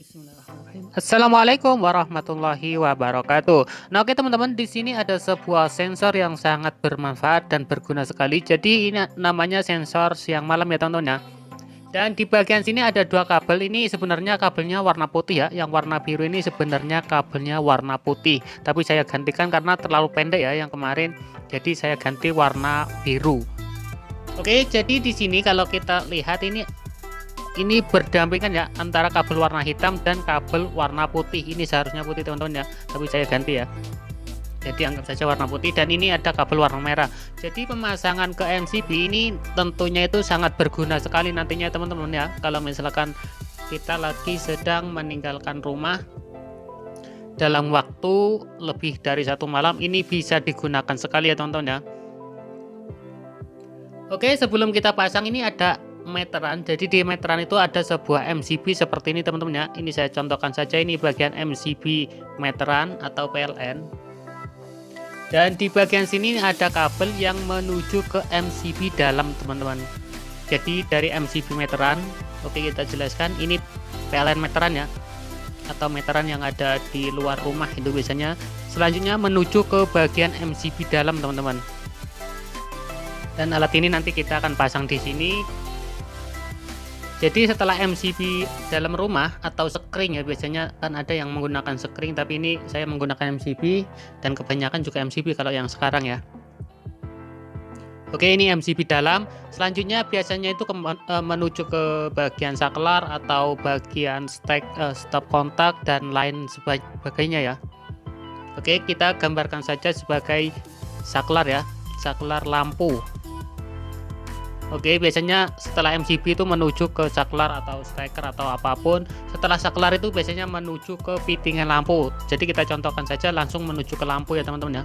Bismillahirrahmanirrahim. Assalamualaikum warahmatullahi wabarakatuh. Nah, oke teman-teman, di sini ada sebuah sensor yang sangat bermanfaat dan berguna sekali. Jadi ini namanya sensor siang malam ya teman-teman ya. Dan di bagian sini ada dua kabel. Ini sebenarnya kabelnya warna putih ya. Yang warna biru ini sebenarnya kabelnya warna putih. Tapi saya gantikan karena terlalu pendek ya yang kemarin. Jadi saya ganti warna biru. Oke, jadi di sini kalau kita lihat ini berdampingan ya antara kabel warna hitam dan kabel warna putih. Ini seharusnya putih teman-teman ya, tapi saya ganti ya. Jadi anggap saja warna putih, dan ini ada kabel warna merah. Jadi pemasangan ke MCB ini tentunya itu sangat berguna sekali nantinya teman-teman ya. Kalau misalkan kita lagi sedang meninggalkan rumah dalam waktu lebih dari 1 malam, ini bisa digunakan sekali ya teman-teman ya. Oke, sebelum kita pasang ini ada meteran. Jadi di meteran itu ada sebuah MCB seperti ini teman-teman ya. Ini saya contohkan saja, ini bagian MCB meteran atau PLN. Dan di bagian sini ada kabel yang menuju ke MCB dalam teman-teman. Jadi dari MCB meteran, oke kita jelaskan, ini PLN meteran ya, atau meteran yang ada di luar rumah itu biasanya. Selanjutnya menuju ke bagian MCB dalam teman-teman. Dan alat ini nanti kita akan pasang di sini. Jadi setelah MCB dalam rumah atau sekring ya, biasanya kan ada yang menggunakan sekring, tapi ini saya menggunakan MCB, dan kebanyakan juga MCB kalau yang sekarang ya. Oke, ini MCB dalam. Selanjutnya biasanya itu menuju ke bagian saklar atau bagian stop kontak dan lain sebagainya ya. Oke, kita gambarkan saja sebagai saklar ya, saklar lampu. Oke, biasanya setelah MCB itu menuju ke saklar atau steker atau apapun. Setelah saklar itu biasanya menuju ke fittingan lampu. Jadi kita contohkan saja langsung menuju ke lampu ya teman-teman ya.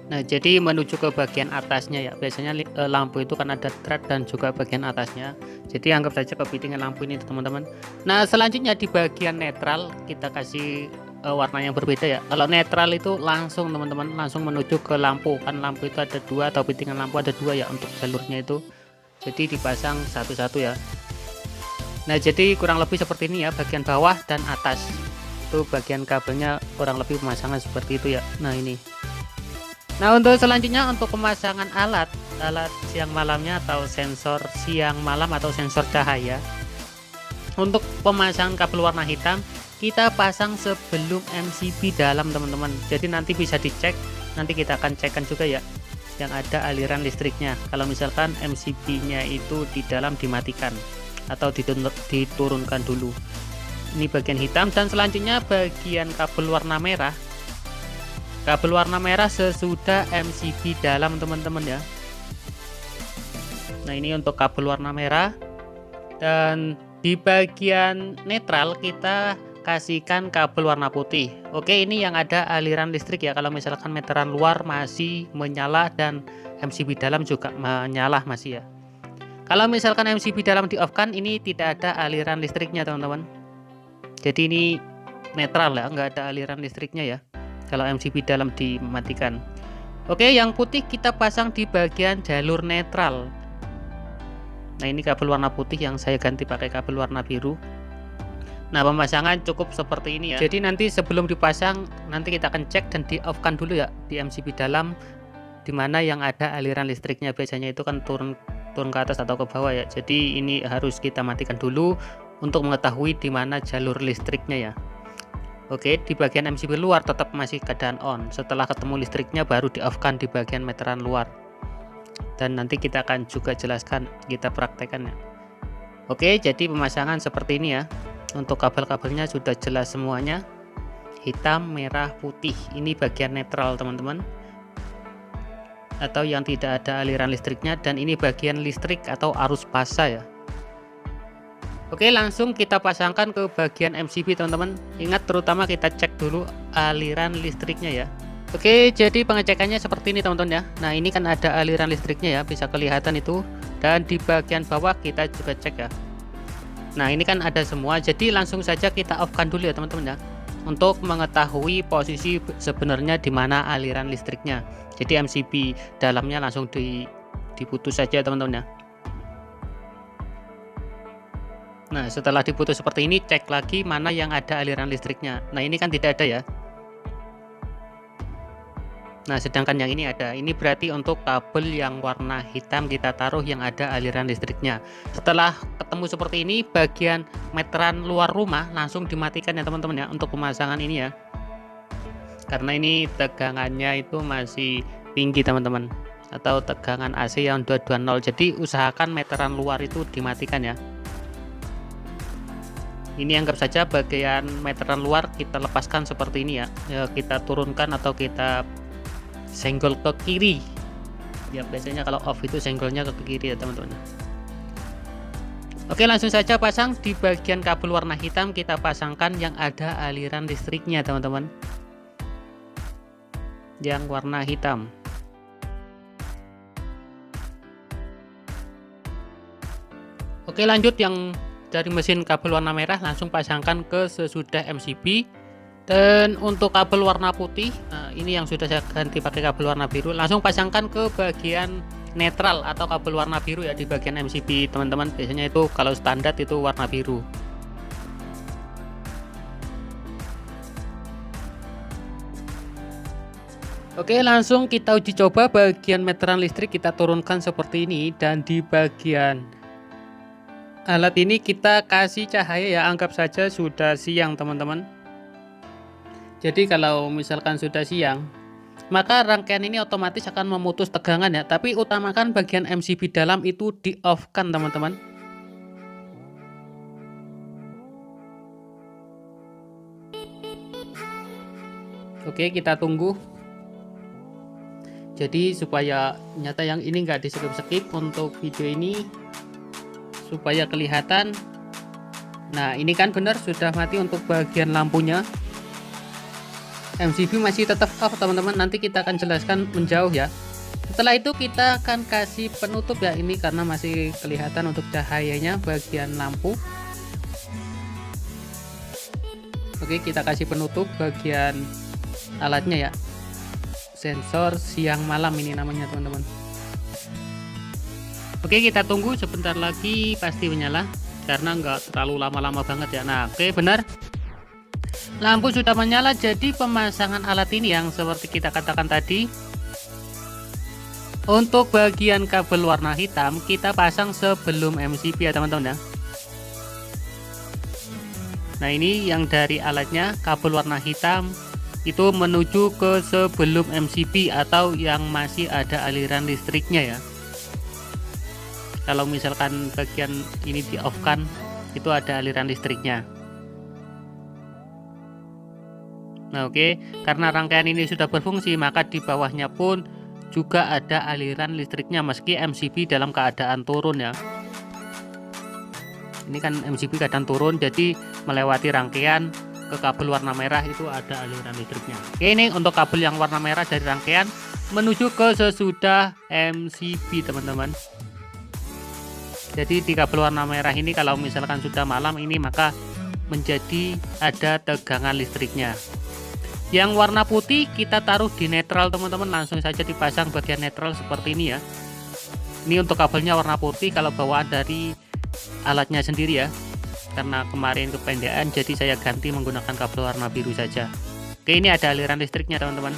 Nah, jadi menuju ke bagian atasnya ya. Biasanya lampu itu kan ada thread dan juga bagian atasnya. Jadi anggap saja ke fittingan lampu ini teman-teman. Nah, selanjutnya di bagian netral kita kasih warna yang berbeda ya. Kalau netral itu langsung teman-teman, langsung menuju ke lampu. Kan lampu itu ada dua, atau fittingan lampu ada dua ya untuk jalurnya itu. Jadi dipasang satu-satu ya. Nah, jadi kurang lebih seperti ini ya, bagian bawah dan atas. Itu bagian kabelnya kurang lebih pemasangan seperti itu ya. Nah, ini. Nah, untuk selanjutnya untuk pemasangan alat siang malamnya atau sensor siang malam atau sensor cahaya. Untuk pemasangan kabel warna hitam kita pasang sebelum MCB dalam teman-teman. Jadi nanti bisa dicek, nanti kita akan cekkan juga ya yang ada aliran listriknya. Kalau misalkan MCB-nya itu di dalam dimatikan atau diturunkan dulu. Ini bagian hitam, dan selanjutnya bagian kabel warna merah. Kabel warna merah sesudah MCB dalam teman-teman ya. Nah, ini untuk kabel warna merah. Dan di bagian netral kita kasihkan kabel warna putih. Oke, ini yang ada aliran listrik ya. Kalau misalkan meteran luar masih menyala dan MCB dalam juga menyala masih ya. Kalau misalkan MCB dalam di off kan, ini tidak ada aliran listriknya teman-teman. Jadi ini netral ya, nggak ada aliran listriknya ya kalau MCB dalam dimatikan. Oke, yang putih kita pasang di bagian jalur netral. Nah, ini kabel warna putih yang saya ganti pakai kabel warna biru. Nah, pemasangan cukup seperti ini ya. Jadi nanti sebelum dipasang, nanti kita akan cek dan di off kan dulu ya di MCB dalam, dimana yang ada aliran listriknya. Biasanya itu kan turun ke atas atau ke bawah ya. Jadi ini harus kita matikan dulu untuk mengetahui di mana jalur listriknya ya. Oke, di bagian MCB luar tetap masih keadaan on. Setelah ketemu listriknya baru di off kan di bagian meteran luar. Dan nanti kita akan juga jelaskan, kita praktekkan ya. Oke, jadi pemasangan seperti ini ya. Untuk kabel-kabelnya sudah jelas semuanya. Hitam, merah, putih. Ini bagian netral teman-teman, atau yang tidak ada aliran listriknya. Dan ini bagian listrik atau arus pasang ya. Oke, langsung kita pasangkan ke bagian MCB teman-teman. Ingat, terutama kita cek dulu aliran listriknya ya. Oke, jadi pengecekannya seperti ini teman-teman ya. Nah, ini kan ada aliran listriknya ya, bisa kelihatan itu. Dan di bagian bawah kita juga cek ya. Nah, ini kan ada semua, jadi langsung saja kita off kan dulu ya teman-teman ya. untuk mengetahui posisi sebenarnya di mana aliran listriknya. Jadi MCB dalamnya langsung diputus saja teman-teman ya. Nah, setelah diputus seperti ini, cek lagi mana yang ada aliran listriknya. Nah, ini kan tidak ada ya. Nah, sedangkan yang ini ada. Ini berarti untuk kabel yang warna hitam kita taruh yang ada aliran listriknya. Setelah ketemu seperti ini, bagian meteran luar rumah langsung dimatikan ya teman-teman ya, untuk pemasangan ini ya. Karena ini tegangannya itu masih tinggi teman-teman, atau tegangan AC yang 220. Jadi usahakan meteran luar itu dimatikan ya. Ini anggap saja bagian meteran luar kita lepaskan seperti ini ya. Kita turunkan atau kita senggol ke kiri ya, biasanya kalau off itu senggolnya ke kiri ya teman-teman. Oke, langsung saja pasang. Di bagian kabel warna hitam kita pasangkan yang ada aliran listriknya teman-teman, yang warna hitam. Oke, lanjut yang dari mesin kabel warna merah langsung pasangkan ke sesudah MCB. Dan untuk kabel warna putih, nah ini yang sudah saya ganti pakai kabel warna biru, langsung pasangkan ke bagian netral atau kabel warna biru ya, di bagian MCB teman-teman. Biasanya itu kalau standar itu warna biru. Oke, langsung kita uji coba bagian meteran listrik kita turunkan seperti ini, dan di bagian alat ini kita kasih cahaya ya, anggap saja sudah siang teman-teman. Jadi kalau misalkan sudah siang, maka rangkaian ini otomatis akan memutus tegangan ya, tapi utamakan bagian MCB dalam itu di off kan teman-teman. Oke, kita tunggu. Jadi supaya nyata yang ini nggak di skip untuk video ini, supaya kelihatan. Nah, ini kan benar sudah mati untuk bagian lampunya. MCB masih tetap off teman-teman, nanti kita akan jelaskan menjauh ya. Setelah itu kita akan kasih penutup ya, ini karena masih kelihatan untuk cahayanya bagian lampu. Oke, kita kasih penutup bagian alatnya ya, sensor siang malam ini namanya teman-teman. Oke, kita tunggu sebentar lagi pasti menyala, karena nggak terlalu lama-lama banget ya. Nah, oke, benar, lampu sudah menyala. Jadi pemasangan alat ini yang seperti kita katakan tadi, untuk bagian kabel warna hitam kita pasang sebelum MCB ya teman-teman ya. Nah, ini yang dari alatnya kabel warna hitam itu menuju ke sebelum MCB atau yang masih ada aliran listriknya ya. Kalau misalkan bagian ini di off kan, itu ada aliran listriknya. Nah, oke, karena rangkaian ini sudah berfungsi, maka di bawahnya pun juga ada aliran listriknya meski MCB dalam keadaan turun ya. Ini kan MCB keadaan turun, jadi melewati rangkaian ke kabel warna merah itu ada aliran listriknya. Oke, ini untuk kabel yang warna merah dari rangkaian menuju ke sesudah MCB teman-teman. Jadi di kabel warna merah ini kalau misalkan sudah malam ini, maka menjadi ada tegangan listriknya. Yang warna putih kita taruh di netral teman-teman, langsung saja dipasang bagian netral seperti ini ya. Ini untuk kabelnya warna putih kalau bawaan dari alatnya sendiri ya, karena kemarin kependekan jadi saya ganti menggunakan kabel warna biru saja. Oke, ini ada aliran listriknya teman-teman.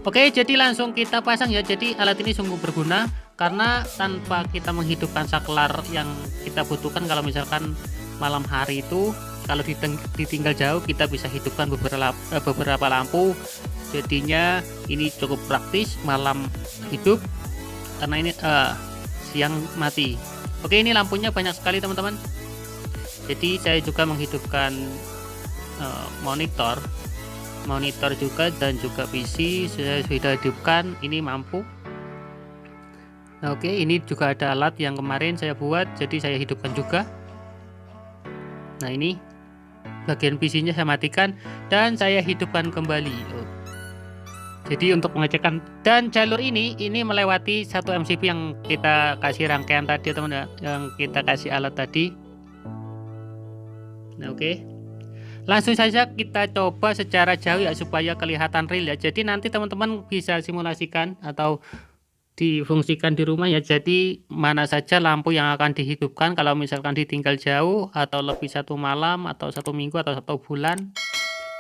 Oke, jadi langsung kita pasang ya. Jadi alat ini sungguh berguna karena tanpa kita menghidupkan saklar yang kita butuhkan, kalau misalkan malam hari itu kalau ditinggal jauh kita bisa hidupkan beberapa lampu. Jadinya ini cukup praktis malam hidup, karena ini siang mati. Oke, ini lampunya banyak sekali teman-teman. Jadi saya juga menghidupkan monitor juga, dan juga PC saya sudah hidupkan, ini mampu. Nah, oke, ini juga ada alat yang kemarin saya buat, jadi saya hidupkan juga. Nah, ini bagian PC-nya saya matikan dan saya hidupkan kembali. Jadi untuk pengecekan, dan jalur ini melewati satu MCB yang kita kasih rangkaian tadi teman-teman, yang kita kasih alat tadi. Nah, oke. Langsung saja kita coba secara jauh ya supaya kelihatan real ya. Jadi nanti teman-teman bisa simulasikan atau difungsikan di rumah ya. Jadi mana saja lampu yang akan dihidupkan kalau misalkan ditinggal jauh atau lebih 1 malam atau 1 minggu atau 1 bulan.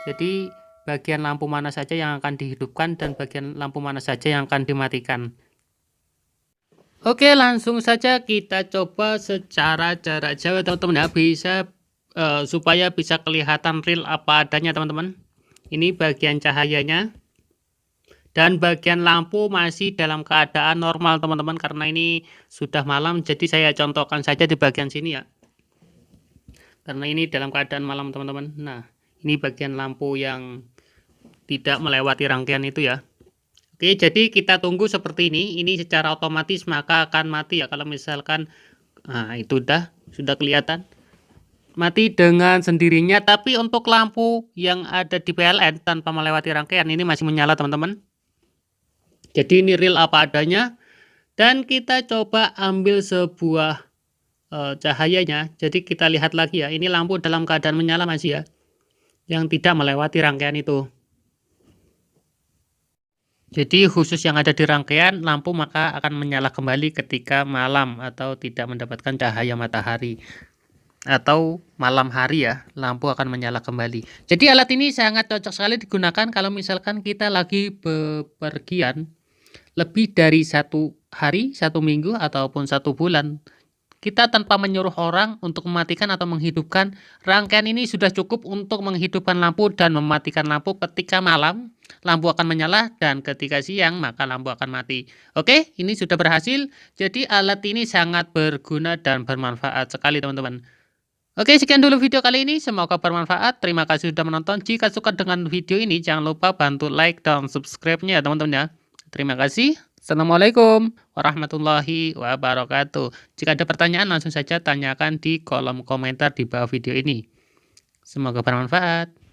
Jadi bagian lampu mana saja yang akan dihidupkan dan bagian lampu mana saja yang akan dimatikan. Oke, langsung saja kita coba secara jarak jauh teman-teman ya, bisa supaya bisa kelihatan real apa adanya teman-teman. Ini bagian cahayanya. Dan bagian lampu masih dalam keadaan normal teman-teman, karena ini sudah malam, jadi saya contohkan saja di bagian sini ya. Karena ini dalam keadaan malam teman-teman. Nah, ini bagian lampu yang tidak melewati rangkaian itu ya. Oke, jadi kita tunggu seperti ini. Ini secara otomatis maka akan mati ya kalau misalkan, nah itu sudah kelihatan mati dengan sendirinya. Tapi untuk lampu yang ada di PLN tanpa melewati rangkaian ini masih menyala teman-teman. Jadi ini real apa adanya. Dan kita coba ambil sebuah cahayanya. Jadi kita lihat lagi ya, ini lampu dalam keadaan menyala masih ya, yang tidak melewati rangkaian itu. Jadi khusus yang ada di rangkaian lampu maka akan menyala kembali ketika malam atau tidak mendapatkan cahaya matahari. Atau malam hari ya, lampu akan menyala kembali. Jadi alat ini sangat cocok sekali digunakan kalau misalkan kita lagi bepergian lebih dari 1 hari, 1 minggu, ataupun 1 bulan. Kita tanpa menyuruh orang untuk mematikan atau menghidupkan, rangkaian ini sudah cukup untuk menghidupkan lampu dan mematikan lampu. Ketika malam, lampu akan menyala, dan ketika siang, maka lampu akan mati. Oke, ini sudah berhasil. Jadi alat ini sangat berguna dan bermanfaat sekali teman-teman. Oke, sekian dulu video kali ini. Semoga bermanfaat. Terima kasih sudah menonton. Jika suka dengan video ini, jangan lupa bantu like dan subscribe-nya ya teman-teman ya. Terima kasih. Assalamualaikum warahmatullahi wabarakatuh. Jika ada pertanyaan langsung saja tanyakan di kolom komentar di bawah video ini. Semoga bermanfaat.